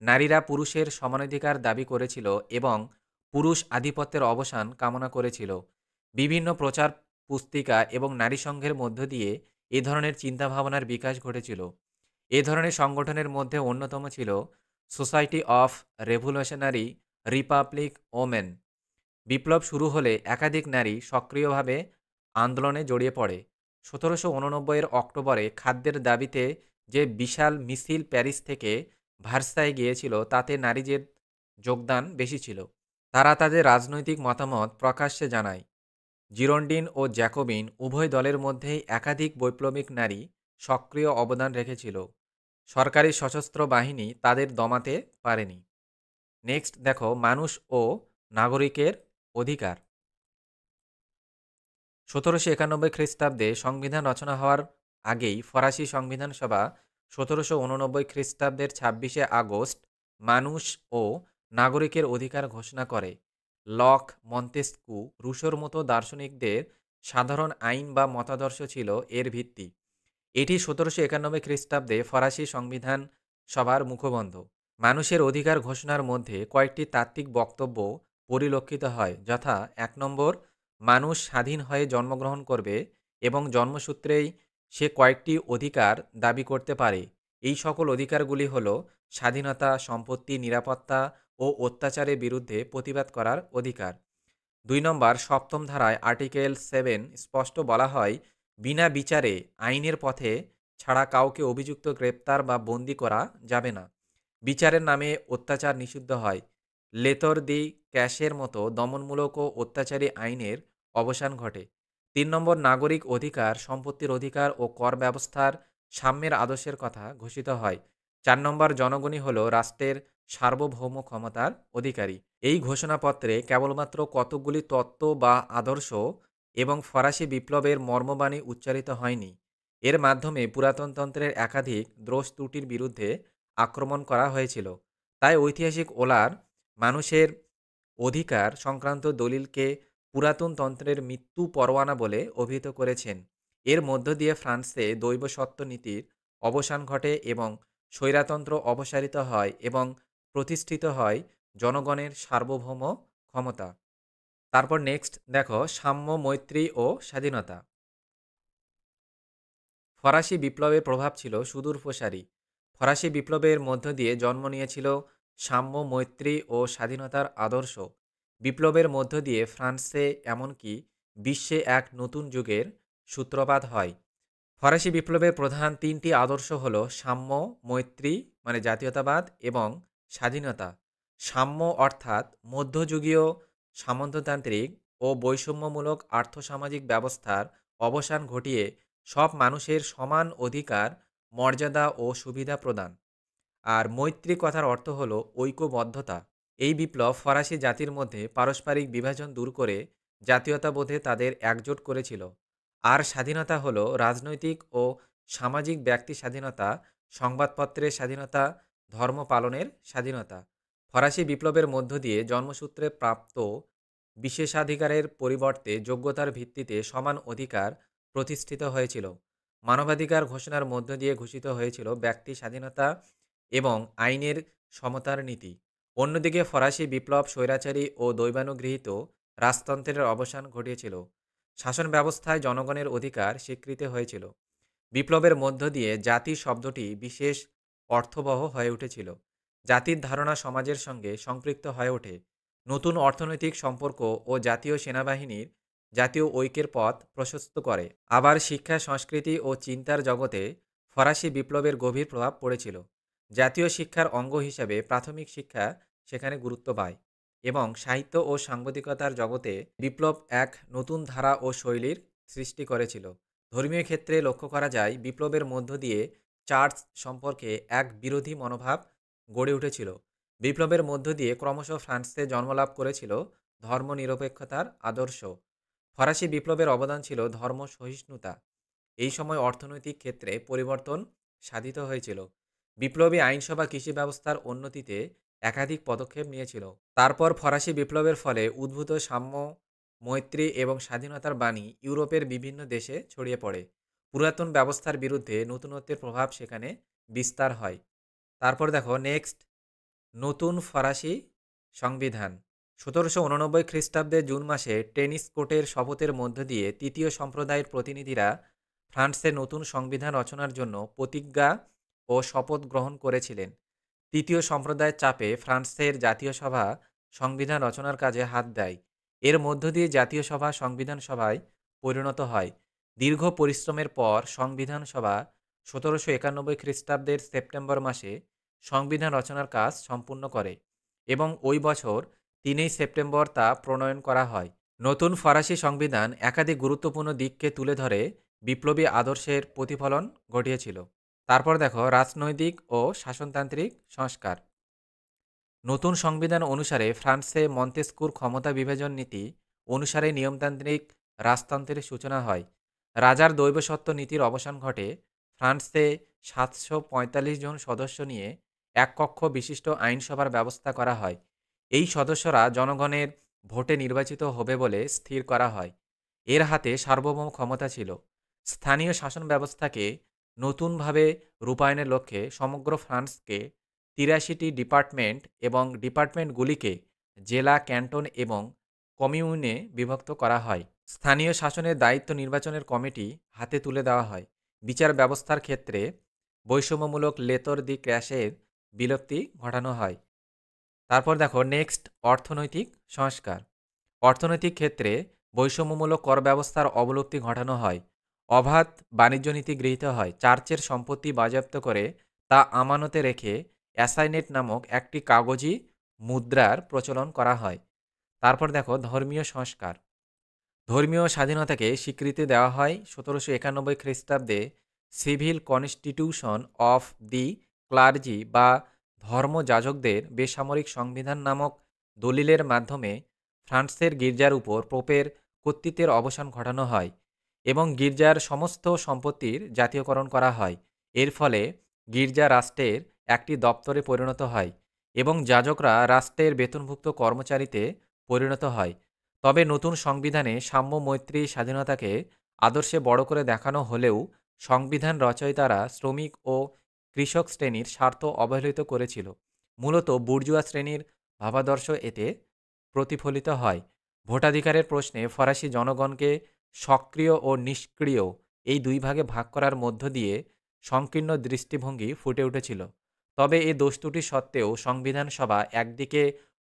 নারীরা পুরুষের সমানাধিকার দাবি করেছিল এবং পুরুষ আধিপত্যের অবসান কামনা করেছিল। বিভিন্ন প্রচার পুস্তিকা এবং নারী সংঘের মধ্য দিয়ে এ ধরনের চিন্তাভাবনার বিকাশ ঘটেছিল। এ ধরনের সংগঠনের মধ্যে অন্যতম ছিল society of revolutionary republic women. বিপ্লব শুরু হলে একাধিক নারী সক্রিয়ভাবে আন্দোলনে জড়িয়ে পড়ে। ১৭৮৯ অক্টোবরে খাদ্যের দাবিতে যে বিশাল মিছিল প্যারিস থেকে ভার্সাই গিয়েছিল তাতে নারীদের যোগদান বেশি ছিল। তারা তাদের রাজনৈতিক মতামত প্রকাশ্যে জানায়। জিরোন্ডিন ও জ্যাকোবিন উভয় দলের মধ্যেই একাধিক বৈপ্লবিক নারী সক্রিয় অবদান রেখেছিল। সরকারি সশস্ত্র বাহিনী তাদের দমাতে পারেনি। নেক্সট দেখো মানুষ ও নাগরিকের অধিকার। ১৭৯১ খ্রিস্টাব্দে সংবিধান রচনা হওয়ার আগেই ফরাসি সংবিধান সভা ১৭৮৯ খ্রিস্টাব্দের ২৬শে আগস্ট মানুষ ও নাগরিকের অধিকার ঘোষণা করে। লক, মন্তেস্কু, রুশোর মতো দার্শনিকদের সাধারণ আইন বা মতাদর্শ ছিল এর ভিত্তি। এটি ১৭৯১ খ্রিস্টাব্দে ফরাসি সংবিধান সভার মুখবন্ধ। মানুষের অধিকার ঘোষণার মধ্যে কয়েকটি তাত্ত্বিক বক্তব্য পরিলক্ষিত হয়, যথা ১ নম্বর, মানুষ স্বাধীন হয়ে জন্মগ্রহণ করবে এবং জন্মসূত্রেই সে কয়েকটি অধিকার দাবি করতে পারে। এই সকল অধিকারগুলি হল স্বাধীনতা, সম্পত্তি, নিরাপত্তা ও অত্যাচারের বিরুদ্ধে প্রতিবাদ করার অধিকার। ২ নম্বর, ৭ম ধারায় আর্টিকেল ৭ স্পষ্ট বলা হয়, বিনা বিচারে আইনের পথে ছাড়া কাউকে অভিযুক্ত, গ্রেপ্তার বা বন্দী করা যাবে না। বিচারের নামে অত্যাচার নিষিদ্ধ হয়। লেতর দি ক্যাশের মতো দমনমূলক ও অত্যাচারী আইনের অবসান ঘটে। ৩ নম্বর, নাগরিক অধিকার, সম্পত্তির অধিকার ও কর ব্যবস্থার সাম্যের আদর্শের কথা ঘোষিত হয়। ৪ নম্বর, জনগণই হল রাষ্ট্রের সার্বভৌম ক্ষমতার অধিকারী। এই ঘোষণাপত্রে কেবলমাত্র কতকগুলি তত্ত্ব বা আদর্শ এবং ফরাসি বিপ্লবের মর্মবাণী উচ্চারিত হয়নি। এর মাধ্যমে পুরাতনতন্ত্রের একাধিক দোষ ত্রুটির বিরুদ্ধে আক্রমণ করা হয়েছিল। তাই ঐতিহাসিক ওলার মানুষের অধিকার সংক্রান্ত দলিলকে পুরাতনতন্ত্রের মৃত্যু পরোয়ানা বলে অভিহিত করেছেন। এর মধ্য দিয়ে ফ্রান্সে দৈব সত্য নীতির অবসান ঘটে এবং স্বৈরতন্ত্র অপসারিত হয় এবং প্রতিষ্ঠিত হয় জনগণের সার্বভৌম ক্ষমতা। তারপর নেক্সট দেখো সাম্য, মৈত্রী ও স্বাধীনতা। ফরাসি বিপ্লবের প্রভাব ছিল সুদূরপ্রসারী। ফরাসি বিপ্লবের মধ্য দিয়ে জন্ম নিয়েছিল সাম্য, মৈত্রী ও স্বাধীনতার আদর্শ। বিপ্লবের মধ্য দিয়ে ফ্রান্সে এমনকি বিশ্বে এক নতুন যুগের সূত্রপাত হয়। ফরাসি বিপ্লবের প্রধান তিনটি আদর্শ হল সাম্য, মৈত্রী মানে জাতীয়তাবাদ এবং স্বাধীনতা। সাম্য অর্থাৎ মধ্যযুগীয় সামন্ততান্ত্রিক ও বৈষম্যমূলক আর্থসামাজিক ব্যবস্থার অবসান ঘটিয়ে সব মানুষের সমান অধিকার, মর্যাদা ও সুবিধা প্রদান। আর মৈত্রী কথার অর্থ হল ঐক্যবদ্ধতা। এই বিপ্লব ফরাসি জাতির মধ্যে পারস্পরিক বিভাজন দূর করে জাতীয়তাবোধে তাদের একজোট করেছিল। আর স্বাধীনতা হল রাজনৈতিক ও সামাজিক ব্যক্তি স্বাধীনতা, সংবাদপত্রের স্বাধীনতা, ধর্ম পালনের স্বাধীনতা। ফরাসি বিপ্লবের মধ্য দিয়ে জন্মসূত্রে প্রাপ্ত বিশেষাধিকারের পরিবর্তে যোগ্যতার ভিত্তিতে সমান অধিকার প্রতিষ্ঠিত হয়েছিল। মানবাধিকার ঘোষণার মধ্য দিয়ে ঘোষিত হয়েছিল ব্যক্তি স্বাধীনতা এবং আইনের সমতার নীতি। অন্যদিকে ফরাসি বিপ্লব স্বৈরাচারী ও দৈবানুগৃহীত রাজতন্ত্রের অবসান ঘটিয়েছিল। শাসন ব্যবস্থায় জনগণের অধিকার স্বীকৃতি হয়েছিল। বিপ্লবের মধ্য দিয়ে জাতি শব্দটি বিশেষ অর্থবহ হয়ে উঠেছিল। জাতির ধারণা সমাজের সঙ্গে সম্পৃক্ত হয়ে ওঠে। নতুন অর্থনৈতিক সম্পর্ক ও জাতীয় সেনাবাহিনীর জাতীয় ঐক্যের পথ প্রশস্ত করে। আবার শিক্ষা, সংস্কৃতি ও চিন্তার জগতে ফরাসি বিপ্লবের গভীর প্রভাব পড়েছিল। জাতীয় শিক্ষার অঙ্গ হিসাবে প্রাথমিক শিক্ষা সেখানে গুরুত্ব পায় এবং সাহিত্য ও সাংবাদিকতার জগতে বিপ্লব এক নতুন ধারা ও শৈলীর সৃষ্টি করেছিল। ধর্মীয় ক্ষেত্রে লক্ষ্য করা যায় বিপ্লবের মধ্য দিয়ে চার্চ সম্পর্কে এক বিরোধী মনোভাব গড়ে উঠেছিল। বিপ্লবের মধ্য দিয়ে ক্রমশ ফ্রান্সে জন্মলাভ করেছিল ধর্মনিরপেক্ষতার আদর্শ। ফরাসি বিপ্লবের অবদান ছিল ধর্ম সহিষ্ণুতা। এই সময় অর্থনৈতিক ক্ষেত্রে পরিবর্তন সাধিত হয়েছিল। বিপ্লবী আইনসভা কৃষি ব্যবস্থার উন্নতিতে একাধিক পদক্ষেপ নিয়েছিল। তারপর ফরাসি বিপ্লবের ফলে উদ্ভূত সাম্য, মৈত্রী এবং স্বাধীনতার বাণী ইউরোপের বিভিন্ন দেশে ছড়িয়ে পড়ে। পুরাতন ব্যবস্থার বিরুদ্ধে নতুনত্বের প্রভাব সেখানে বিস্তার হয়। তারপর দেখো নেক্সট, নতুন ফরাসি সংবিধান। ১৭৮৯ খ্রিস্টাব্দে জুন মাসে টেনিস কোর্টের শপথের মধ্য দিয়ে তৃতীয় সম্প্রদায়ের প্রতিনিধিরা ফ্রান্সের নতুন সংবিধান রচনার জন্য প্রতিজ্ঞা ও শপথ গ্রহণ করেছিলেন। তৃতীয় সম্প্রদায়ের চাপে ফ্রান্সের জাতীয় সভা সংবিধান রচনার কাজে হাত দেয়। এর মধ্য দিয়ে জাতীয় সভা সংবিধান সভায় পরিণত হয়। দীর্ঘ পরিশ্রমের পর সংবিধান সভা ১৭৯১ খ্রিস্টাব্দের সেপ্টেম্বর মাসে সংবিধান রচনার কাজ সম্পূর্ণ করে এবং ওই বছর ৩ সেপ্টেম্বর তা প্রণয়ন করা হয়। নতুন ফরাসি সংবিধান একাধিক গুরুত্বপূর্ণ দিককে তুলে ধরে বিপ্লবী আদর্শের প্রতিফলন ঘটিয়েছিল। তারপর দেখো রাজনৈতিক ও শাসনতান্ত্রিক সংস্কার। নতুন সংবিধান অনুসারে ফ্রান্সে মন্তেস্কুর ক্ষমতা বিভাজন নীতি অনুসারে নিয়মতান্ত্রিক রাজতন্ত্রের সূচনা হয়। রাজার দৈবসত্ত্ব নীতির অবসান ঘটে। ফ্রান্সে ৭৪৫ জন সদস্য নিয়ে এক কক্ষ বিশিষ্ট আইনসভার ব্যবস্থা করা হয়। এই সদস্যরা জনগণের ভোটে নির্বাচিত হবে বলে স্থির করা হয়। এর হাতে সার্বভৌম ক্ষমতা ছিল। স্থানীয় শাসন ব্যবস্থাকে নতুনভাবে রূপায়ণের লক্ষ্যে সমগ্র ফ্রান্সকে ৮৩টি ডিপার্টমেন্ট এবং ডিপার্টমেন্টগুলিকে জেলা, ক্যান্টন এবং কমিউনে বিভক্ত করা হয়। স্থানীয় শাসনের দায়িত্ব নির্বাচনের কমিটি হাতে তুলে দেওয়া হয়। বিচার ব্যবস্থার ক্ষেত্রে বৈষম্যমূলক লেতর দি ক্র্যাশের বিলুপ্তি ঘটানো হয়। তারপর দেখো নেক্সট, অর্থনৈতিক সংস্কার। অর্থনৈতিক ক্ষেত্রে বৈষম্যমূলক কর ব্যবস্থার অবলুপ্তি ঘটানো হয়। অবাধ বাণিজ্য নীতি গৃহীত হয়। চার্চের সম্পত্তি বাজেয়াপ্ত করে তা আমানতে রেখে অ্যাসাইনেট নামক একটি কাগজি মুদ্রার প্রচলন করা হয়। তারপর দেখো ধর্মীয় সংস্কার। ধর্মীয় স্বাধীনতাকে স্বীকৃতি দেওয়া হয়। ১৭৯১ খ্রিস্টাব্দে civil constitution of the clergy বা ধর্মযাজকদের বেসামরিক সংবিধান নামক দলিলের মাধ্যমে ফ্রান্সের গির্জার উপর পোপের কর্তৃত্বের অবসান ঘটানো হয় এবং গির্জার সমস্ত সম্পত্তির জাতীয়করণ করা হয়। এর ফলে গির্জা রাষ্ট্রের একটি দপ্তরে পরিণত হয় এবং যাজকরা রাষ্ট্রের বেতনভুক্ত কর্মচারীতে পরিণত হয়। তবে নতুন সংবিধানে সাম্য, মৈত্রী, স্বাধীনতাকে আদর্শে বড় করে দেখানো হলেও সংবিধান রচয়িতারা শ্রমিক ও কৃষক শ্রেণীর স্বার্থ অবহেলিত করেছিল। মূলত বুর্জুয়া শ্রেণীর ভাবাদর্শ এতে প্রতিফলিত হয়। ভোটাধিকারের প্রশ্নে ফরাসি জনগণকে সক্রিয় ও নিষ্ক্রিয় এই দুই ভাগে ভাগ করার মধ্য দিয়ে সংকীর্ণ দৃষ্টিভঙ্গি ফুটে উঠেছিল। তবে এই দোষত্রুটি সত্ত্বেও সংবিধান সভা একদিকে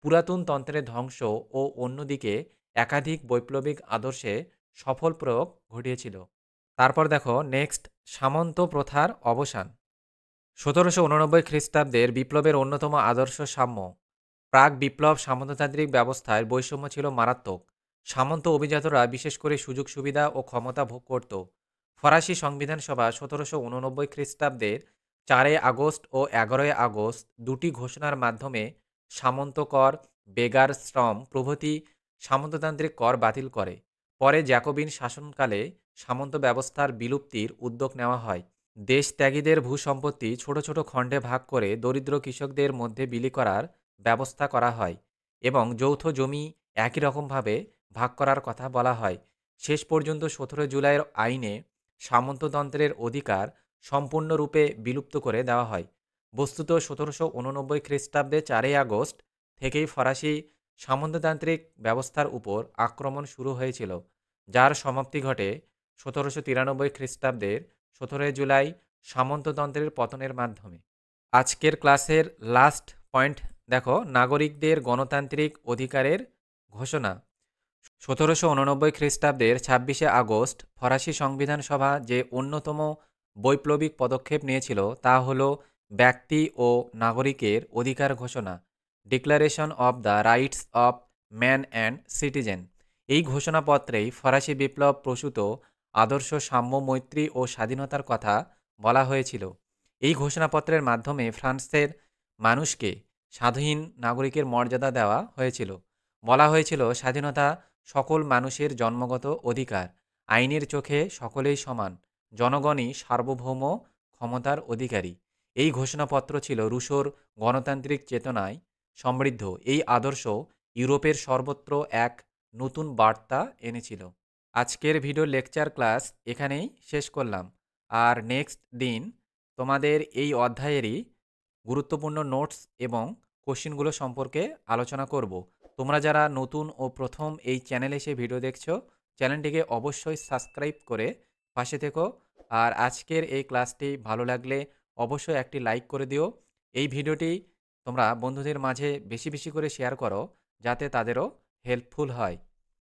পুরাতন তন্ত্রের ধ্বংস ও অন্যদিকে একাধিক বৈপ্লবিক আদর্শে সফল প্রয়োগ ঘটিয়েছিল। তারপর দেখো নেক্সট, সামন্ত প্রথার অবসান। ১৭৮৯ খ্রিস্টাব্দের বিপ্লবের অন্যতম আদর্শ সাম্য। প্রাক বিপ্লব সামন্ততান্ত্রিক ব্যবস্থায় বৈষম্য ছিল মারাত্মক। সামন্ত অভিজাতরা বিশেষ করে সুযোগ সুবিধা ও ক্ষমতা ভোগ করত। ফরাসি সংবিধান সভা ১৭৮৯ খ্রিস্টাব্দের ৪ আগস্ট ও ১১ আগস্ট দুটি ঘোষণার মাধ্যমে সামন্ত কর, বেগার শ্রম প্রভৃতি সামন্ততান্ত্রিক কর বাতিল করে। পরে জ্যাকোবিন শাসনকালে সামন্ত ব্যবস্থার বিলুপ্তির উদ্যোগ নেওয়া হয়। দেশত্যাগীদের ভূসম্পত্তি ছোট ছোট খণ্ডে ভাগ করে দরিদ্র কৃষকদের মধ্যে বিলি করার ব্যবস্থা করা হয় এবং যৌথ জমি একই রকমভাবে ভাগ করার কথা বলা হয়। শেষ পর্যন্ত ১৭ জুলাইয়ের আইনে সামন্ততন্ত্রের অধিকার সম্পূর্ণরূপে বিলুপ্ত করে দেওয়া হয়। বস্তুত ১৭৮৯ খ্রিস্টাব্দে ৪ আগস্ট থেকেই ফরাসি সামন্ততান্ত্রিক ব্যবস্থার উপর আক্রমণ শুরু হয়েছিল, যার সমাপ্তি ঘটে ১৭৯৩ খ্রিস্টাব্দের ১৭ জুলাই সামন্ততন্ত্রের পতনের মাধ্যমে। আজকের ক্লাসের লাস্ট পয়েন্ট দেখো, নাগরিকদের গণতান্ত্রিক অধিকারের ঘোষণা। ১৭৮৯ খ্রিস্টাব্দের ২৬ আগস্ট ফরাসি সংবিধান সভা যে অন্যতম বৈপ্লবিক পদক্ষেপ নিয়েছিল তা হল ব্যক্তি ও নাগরিকের অধিকার ঘোষণা, declaration of the rights of man and citizen. এই ঘোষণাপত্রেই ফরাসি বিপ্লব প্রসূত আদর্শ সাম্য, মৈত্রী ও স্বাধীনতার কথা বলা হয়েছিল। এই ঘোষণাপত্রের মাধ্যমে ফ্রান্সের মানুষকে স্বাধীন নাগরিকের মর্যাদা দেওয়া হয়েছিল। বলা হয়েছিল স্বাধীনতা সকল মানুষের জন্মগত অধিকার, আইনের চোখে সকলেই সমান, জনগণই সার্বভৌম ক্ষমতার অধিকারী। এই ঘোষণাপত্র ছিল রুশোর গণতান্ত্রিক চেতনায় সমৃদ্ধ। এই আদর্শ ইউরোপের সর্বত্র এক নতুন বার্তা এনেছিল। আজকের ভিডিও লেকচার ক্লাস এখানেই শেষ করলাম। আর নেক্সট দিন তোমাদের এই অধ্যায়েরই গুরুত্বপূর্ণ নোটস এবং কোশ্চেনগুলো সম্পর্কে আলোচনা করব। তোমরা যারা নতুন ও প্রথম এই চ্যানেলে এসে ভিডিও দেখছো, চ্যানেলটিকে অবশ্যই সাবস্ক্রাইব করে পাশে থেকো। আর আজকের এই ক্লাসটি ভালো লাগলে অবশ্যই একটি লাইক করে দিও। এই ভিডিওটি তোমরা বন্ধুদের মাঝে বেশি বেশি করে শেয়ার করো, যাতে তাদেরও হেল্পফুল হয়।